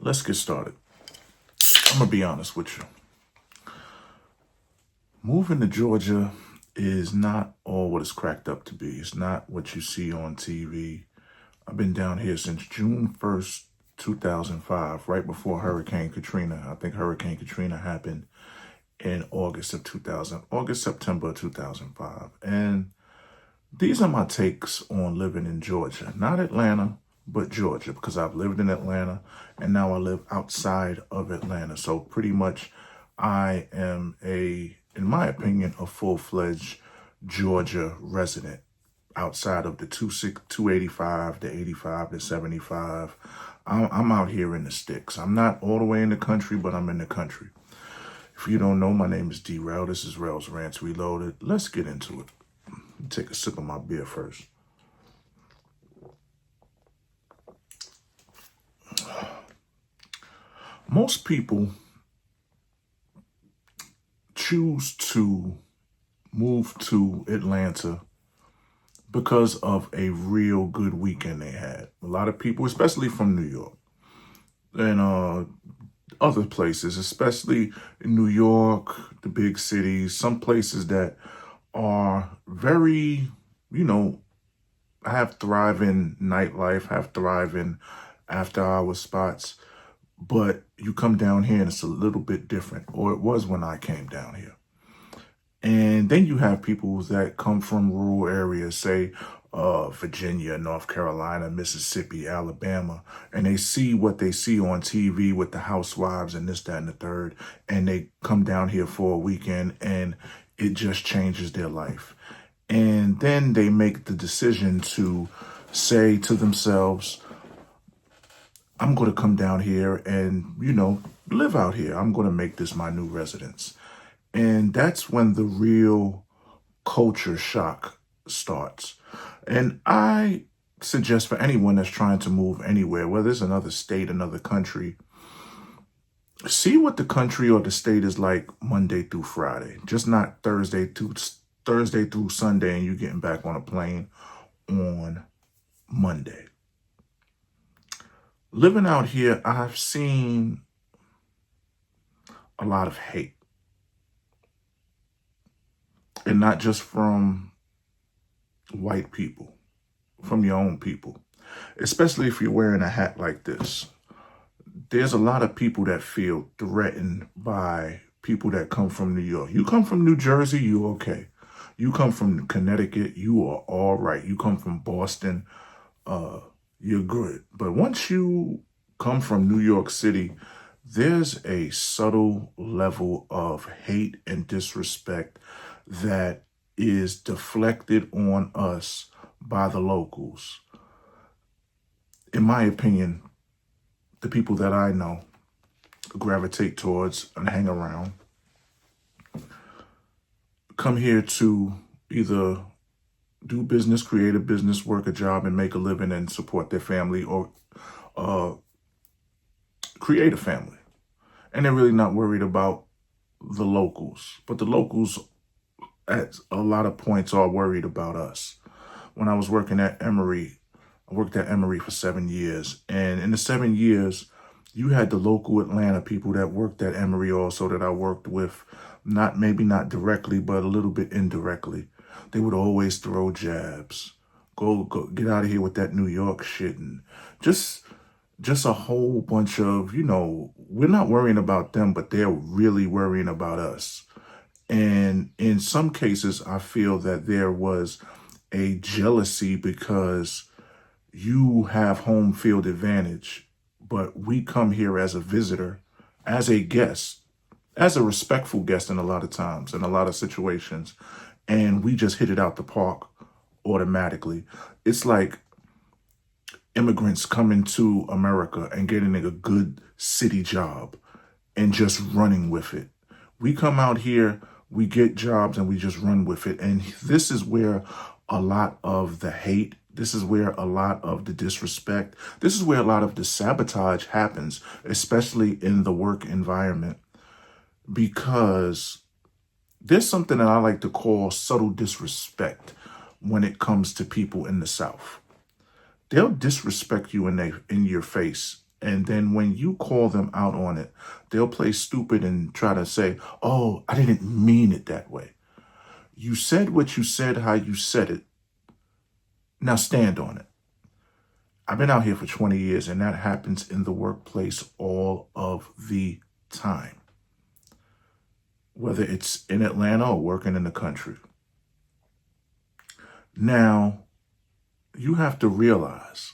let's get started. I'm gonna be honest with you. Moving to Georgia is not all what it's cracked up to be. It's not what you see on TV. I've been down here since June 1st, 2005, right before Hurricane Katrina. I think Hurricane Katrina happened in September 2005. And these are my takes on living in Georgia, not Atlanta, but Georgia, because I've lived in Atlanta and now I live outside of Atlanta. So pretty much I am in my opinion, a full-fledged Georgia resident outside of the 285, the 85, the 75. I'm out here in the sticks. I'm not all the way in the country, but I'm in the country. If you don't know, my name is D-Rel. This is Rel's Rants Reloaded. Let's get into it. Take a sip of my beer first. Most people choose to move to Atlanta because of a real good weekend they had. A lot of people, especially from New York and other places, especially in New York, the big cities, some places that are very, have thriving nightlife, have thriving after hour spots. But you come down here and it's a little bit different, or it was when I came down here. And then you have people that come from rural areas, say Virginia, North Carolina, Mississippi, Alabama, and they see what they see on TV with the housewives and this, that, and the third, and they come down here for a weekend and it just changes their life. And then they make the decision to say to themselves, I'm going to come down here and, live out here. I'm going to make this my new residence. And that's when the real culture shock starts. And I suggest for anyone that's trying to move anywhere, whether it's another state, another country, see what the country or the state is like Monday through Friday, just not Thursday through Sunday and you getting back on a plane on Monday. Living out here, I've seen a lot of hate. And not just from white people, from your own people. Especially if you're wearing a hat like this. There's a lot of people that feel threatened by people that come from New York. You come from New Jersey, you're okay. You come from Connecticut, you are all right. You come from Boston, you're good. But once you come from New York City, there's a subtle level of hate and disrespect that is deflected on us by the locals. In my opinion, the people that I know gravitate towards and hang around come here to either do business, create a business, work a job, and make a living and support their family, or create a family. And they're really not worried about the locals. But the locals, at a lot of points, are worried about us. When I was working at Emory, I worked at Emory for 7 years. And in the 7 years, you had the local Atlanta people that worked at Emory also that I worked with, maybe not directly, but a little bit indirectly. They would always throw jabs. Go, get out of here with that New York shit. And just a whole bunch of, we're not worrying about them, but they're really worrying about us. And in some cases, I feel that there was a jealousy because you have home field advantage, but we come here as a visitor, as a guest, as a respectful guest in a lot of times, in a lot of situations, and we just hit it out the park automatically. It's like immigrants coming to America and getting a good city job and just running with it. We come out here, we get jobs and we just run with it. And this is where a lot of the hate, this is where a lot of the disrespect, this is where a lot of the sabotage happens, especially in the work environment, because there's something that I like to call subtle disrespect when it comes to people in the South. They'll disrespect you in your face And then when you call them out on it, they'll play stupid and try to say, oh, I didn't mean it that way. You said what you said, how you said it. Now stand on it. I've been out here for 20 years, and that happens in the workplace all of the time, whether it's in Atlanta or working in the country. Now, you have to realize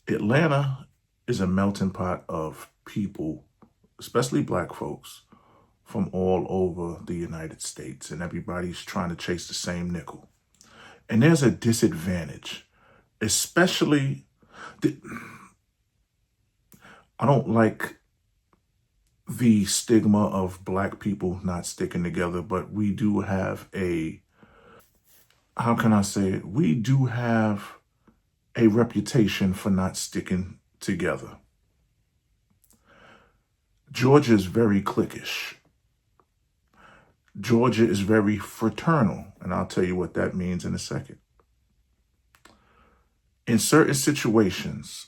Atlanta is a melting pot of people, especially black folks, from all over the United States, and everybody's trying to chase the same nickel. And there's a disadvantage, especially, I don't like the stigma of black people not sticking together, but we do have how can I say it? We do have a reputation for not sticking together. Georgia is very cliquish. Georgia is very fraternal, and I'll tell you what that means in a second. In certain situations,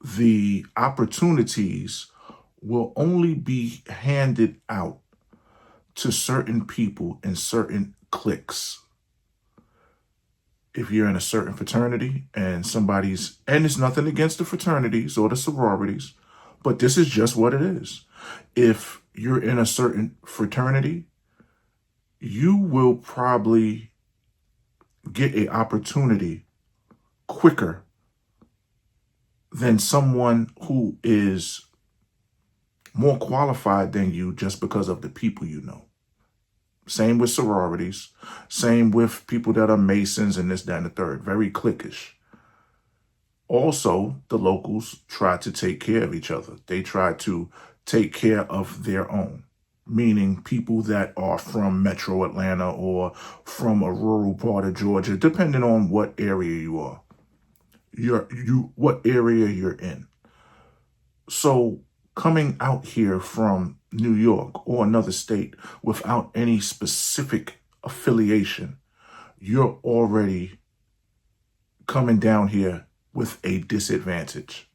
the opportunities will only be handed out to certain people in certain cliques. If you're in a certain fraternity and it's nothing against the fraternities or the sororities, but this is just what it is. If you're in a certain fraternity, you will probably get an opportunity quicker than someone who is more qualified than you just because of the people you know. Same with sororities. Same with people that are Masons and this, that, and the third. Very cliquish. Also, the locals try to take care of each other. They try to take care of their own, meaning people that are from Metro Atlanta or from a rural part of Georgia, depending on what area you are, what area you're in. So coming out here from New York or another state without any specific affiliation, you're already coming down here with a disadvantage.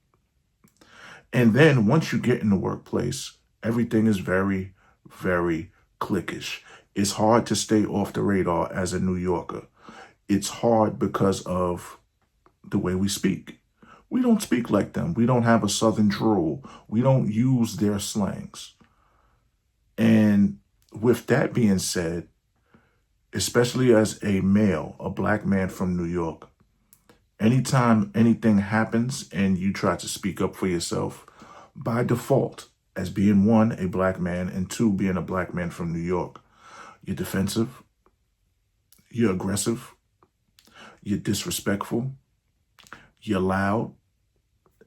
And then once you get in the workplace, everything is very, very cliquish. It's hard to stay off the radar as a New Yorker. It's hard because of the way we speak. We don't speak like them. We don't have a Southern drawl. We don't use their slangs. And with that being said, especially as a male, a black man from New York, anytime anything happens and you try to speak up for yourself, by default, as being one, a black man, and two, being a black man from New York, you're defensive, you're aggressive, you're disrespectful, you're loud.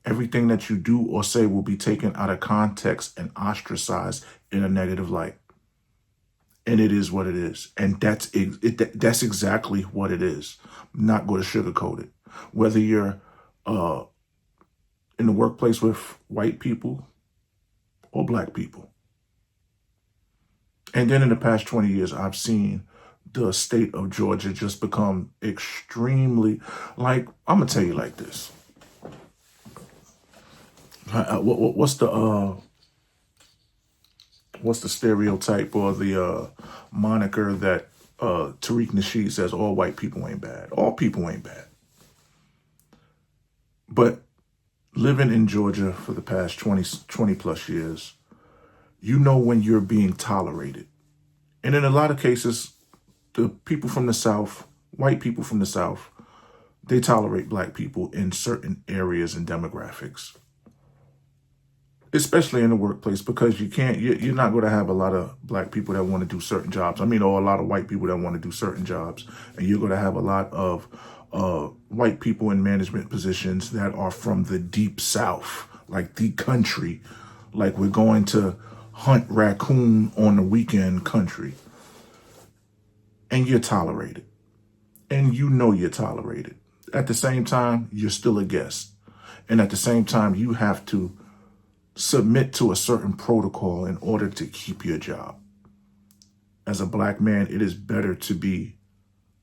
Everything that you do or say will be taken out of context and ostracized in a negative light. And it is what it is. And that's exactly what it is. I'm not going to sugarcoat it. Whether you're in the workplace with white people or black people. And then in the past 20 years, I've seen the state of Georgia just become extremely, I'm going to tell you like this. What's the stereotype or the moniker that Tariq Nasheed says all white people ain't bad? All people ain't bad. But living in Georgia for the past 20 plus years, you know when you're being tolerated. And in a lot of cases, the people from the South, white people from the South, they tolerate black people in certain areas and demographics. Especially in the workplace, because you're not going to have a lot of black people that want to do certain jobs. Or a lot of white people that want to do certain jobs. And you're going to have a lot of white people in management positions that are from the deep South, like the country, like we're going to hunt raccoon on the weekend country. And you're tolerated. And you know you're tolerated. At the same time, you're still a guest. And at the same time, you have to submit to a certain protocol in order to keep your job. As a black man, it is better to be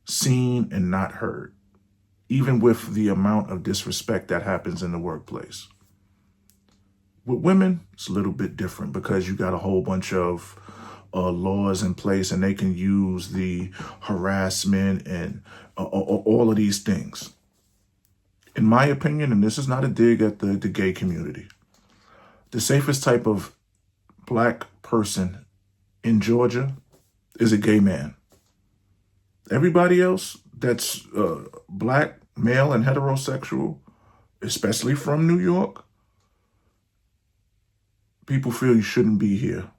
seen and not heard, even with the amount of disrespect that happens in the workplace. With women, it's a little bit different because you got a whole bunch of laws in place, and they can use the harassment and all of these things. In my opinion, and this is not a dig at the gay community, the safest type of black person in Georgia is a gay man. Everybody else that's black, male, and heterosexual, especially from New York, people feel you shouldn't be here.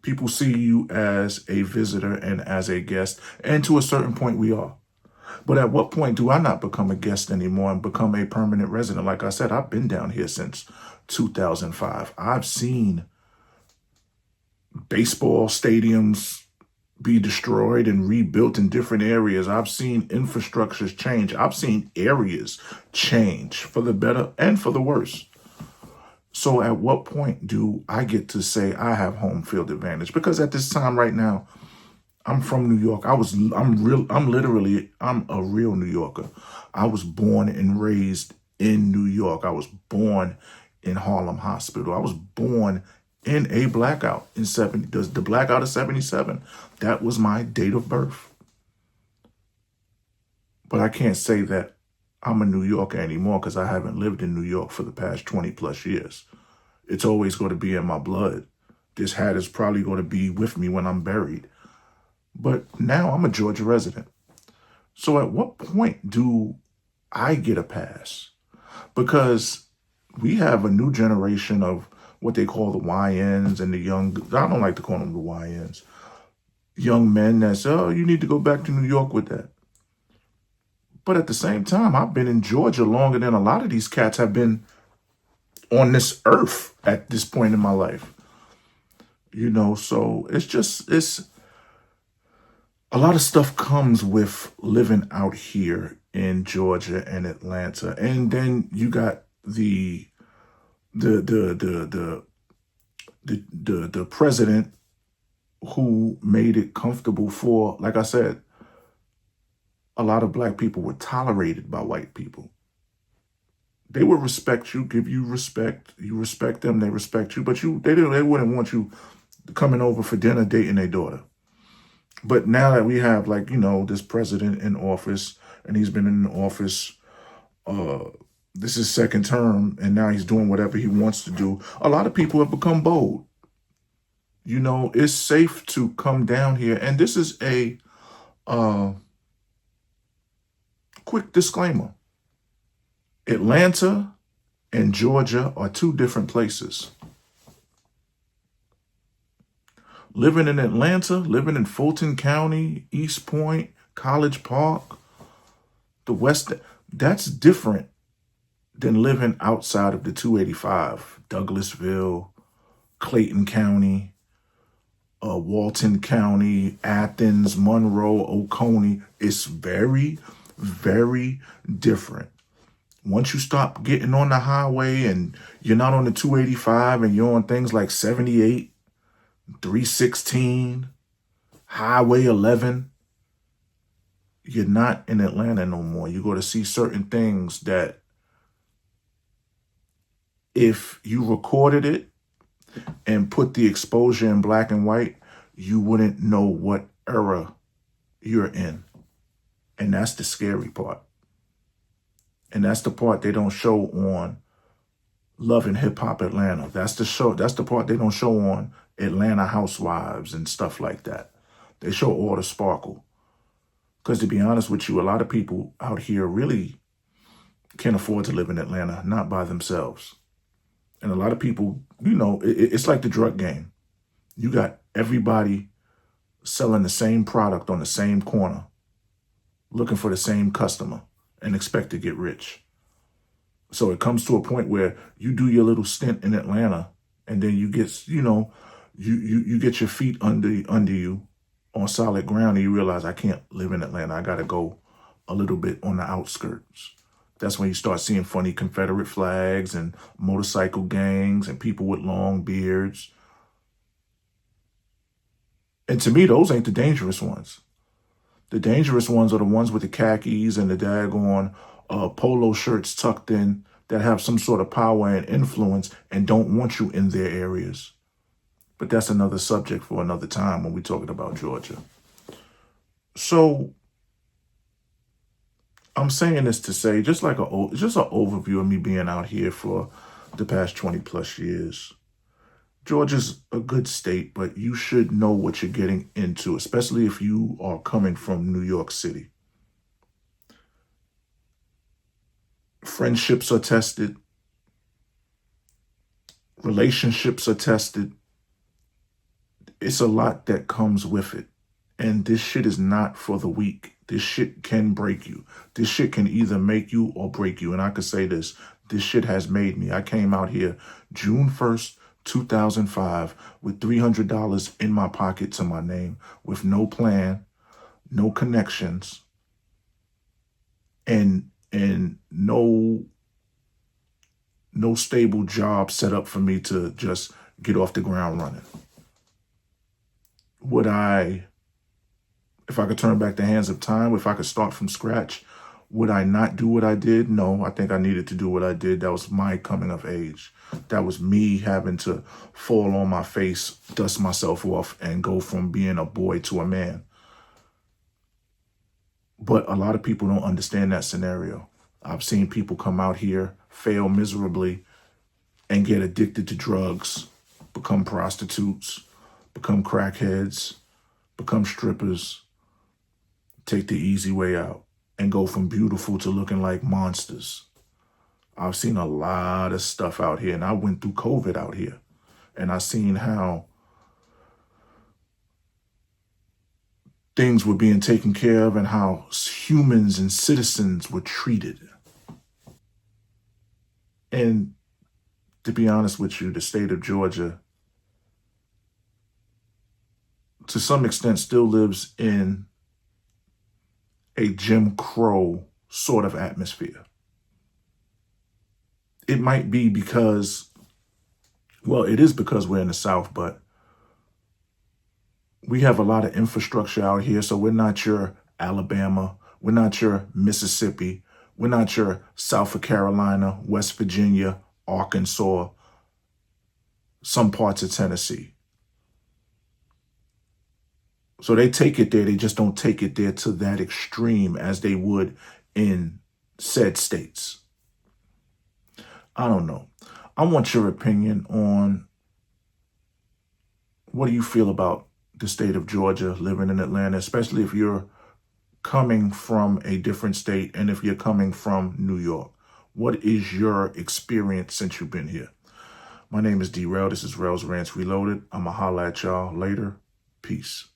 People see you as a visitor and as a guest, and to a certain point we are. But at what point do I not become a guest anymore and become a permanent resident? Like I said, I've been down here since 2005. I've seen baseball stadiums be destroyed and rebuilt in different areas. I've seen infrastructures change. I've seen areas change for the better and for the worse. So at what point do I get to say I have home field advantage? Because at this time right now, I'm from New York. I'm a real New Yorker. I was born and raised in New York. I was born in Harlem Hospital. I was born in a blackout in the blackout of 77. That was my date of birth. But I can't say that I'm a New Yorker anymore because I haven't lived in New York for the past 20 plus years. It's always going to be in my blood. This hat is probably going to be with me when I'm buried. But now I'm a Georgia resident. So at what point do I get a pass? Because we have a new generation of what they call the YNs and the young, I don't like to call them the YNs, young men that say, oh, you need to go back to New York with that. But at the same time, I've been in Georgia longer than a lot of these cats have been on this earth at this point in my life. You know, so it's a lot of stuff comes with living out here in Georgia and Atlanta. And then you got the president who made it comfortable for, like I said, a lot of black people were tolerated by white people. They would respect you, give you respect. You respect them, they respect you, but they wouldn't want you coming over for dinner dating their daughter. But now that we have, like, you know, this president in office, and he's been in office, this is second term, and now he's doing whatever he wants to do, a lot of people have become bold. You know, it's safe to come down here. And this is a quick disclaimer. Atlanta and Georgia are two different places. Living in Atlanta, living in Fulton County, East Point, College Park, the West, that's different than living outside of the 285, Douglasville, Clayton County, Walton County, Athens, Monroe, Oconee. It's very, very different. Once you stop getting on the highway and you're not on the 285 and you're on things like 78, 316, Highway 11, you're not in Atlanta no more. You go to see certain things that if you recorded it and put the exposure in black and white, you wouldn't know what era you're in. And that's the scary part. And that's the part they don't show on Love and Hip Hop Atlanta. That's the part they don't show on Atlanta Housewives and stuff like that. They show all the sparkle. Because to be honest with you, a lot of people out here really can't afford to live in Atlanta, not by themselves. And a lot of people, you know, it's like the drug game. You got everybody selling the same product on the same corner, looking for the same customer and expect to get rich. So it comes to a point where you do your little stint in Atlanta and then you get, you know, you get your feet under you on solid ground and you realize I can't live in Atlanta. I got to go a little bit on the outskirts. That's when you start seeing funny Confederate flags and motorcycle gangs and people with long beards. And to me, those ain't the dangerous ones. The dangerous ones are the ones with the khakis and the daggone polo shirts tucked in that have some sort of power and influence and don't want you in their areas. But that's another subject for another time when we're talking about Georgia. So I'm saying this to say, just an overview of me being out here for the past 20 plus years. Georgia's a good state, but you should know what you're getting into, especially if you are coming from New York City. Friendships are tested. Relationships are tested. It's a lot that comes with it. And this shit is not for the weak. This shit can break you. This shit can either make you or break you. And I could say this shit has made me. I came out here June 1st, 2005 with $300 in my pocket to my name with no plan, no connections, and no stable job set up for me to just get off the ground running. If I could turn back the hands of time, if I could start from scratch, would I not do what I did? No, I think I needed to do what I did. That was my coming of age. That was me having to fall on my face, dust myself off, and go from being a boy to a man. But a lot of people don't understand that scenario. I've seen people come out here, fail miserably, and get addicted to drugs, become prostitutes, become crackheads, become strippers, take the easy way out, and go from beautiful to looking like monsters. I've seen a lot of stuff out here, and I went through COVID out here, and I seen how things were being taken care of and how humans and citizens were treated. And to be honest with you, the state of Georgia, to some extent, still lives in a Jim Crow sort of atmosphere. It might be because, well, it is because we're in the South, but we have a lot of infrastructure out here. So we're not your Alabama. We're not your Mississippi. We're not your South Carolina, West Virginia, Arkansas, some parts of Tennessee. So they take it there. They just don't take it there to that extreme as they would in said states. I don't know. I want your opinion on what do you feel about the state of Georgia, living in Atlanta, especially if you're coming from a different state and if you're coming from New York. What is your experience since you've been here? My name is D-Rel. This is Rel's Rants Reloaded. I'ma holla at y'all later. Peace.